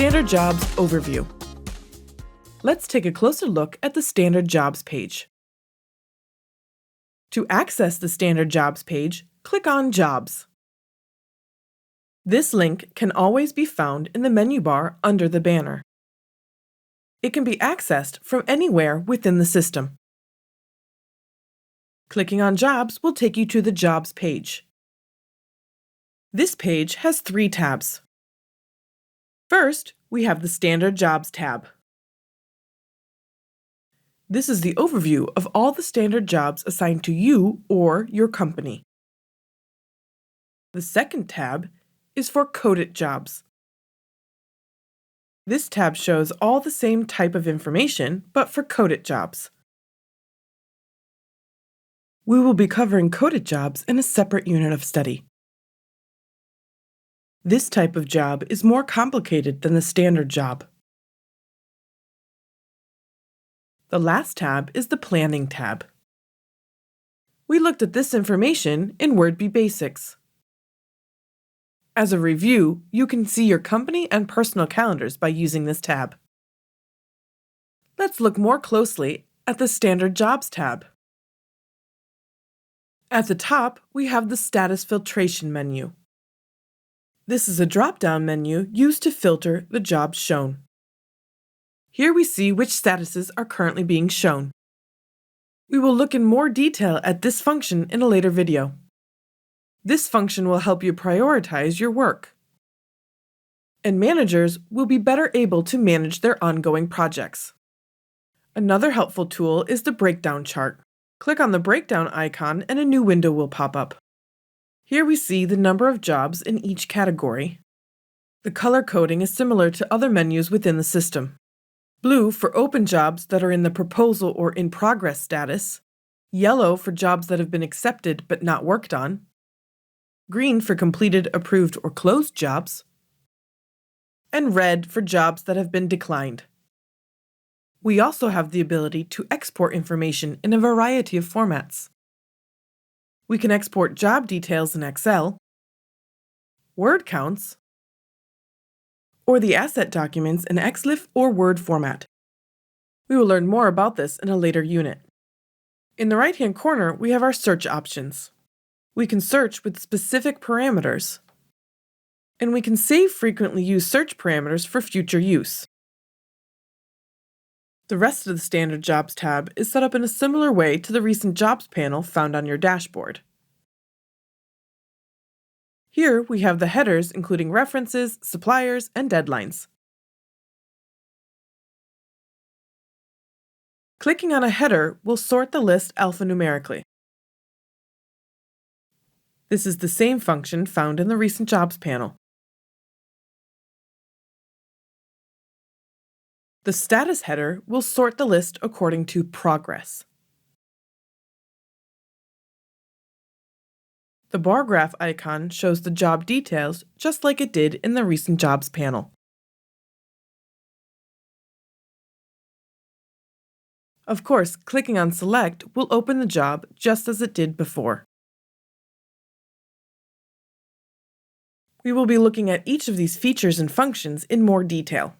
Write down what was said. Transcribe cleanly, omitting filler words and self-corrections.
Standard Jobs Overview. Let's take a closer look at the Standard Jobs page. To access the Standard Jobs page, click on Jobs. This link can always be found in the menu bar under the banner. It can be accessed from anywhere within the system. Clicking on Jobs will take you to the Jobs page. This page has 3 tabs. First, we have the Standard Jobs tab. This is the overview of all the standard jobs assigned to you or your company. The second tab is for coded jobs. This tab shows all the same type of information, but for coded jobs. We will be covering coded jobs in a separate unit of study. This type of job is more complicated than the standard job. The last tab is the Planning tab. We looked at this information in Wordbee Basics. As a review, you can see your company and personal calendars by using this tab. Let's look more closely at the Standard Jobs tab. At the top, we have the Status Filtration menu. This is a drop-down menu used to filter the jobs shown. Here we see which statuses are currently being shown. We will look in more detail at this function in a later video. This function will help you prioritize your work. And managers will be better able to manage their ongoing projects. Another helpful tool is the breakdown chart. Click on the breakdown icon and a new window will pop up. Here we see the number of jobs in each category. The color coding is similar to other menus within the system. Blue for open jobs that are in the proposal or in progress status, yellow for jobs that have been accepted but not worked on, green for completed, approved, or closed jobs, and red for jobs that have been declined. We also have the ability to export information in a variety of formats. We can export job details in Excel, word counts, or the asset documents in XLIF or Word format. We will learn more about this in a later unit. In the right-hand corner, we have our search options. We can search with specific parameters, and we can save frequently used search parameters for future use. The rest of the Standard Jobs tab is set up in a similar way to the Recent Jobs panel found on your dashboard. Here we have the headers including references, suppliers, and deadlines. Clicking on a header will sort the list alphanumerically. This is the same function found in the Recent Jobs panel. The status header will sort the list according to progress. The bar graph icon shows the job details just like it did in the Recent Jobs panel. Of course, clicking on Select will open the job just as it did before. We will be looking at each of these features and functions in more detail.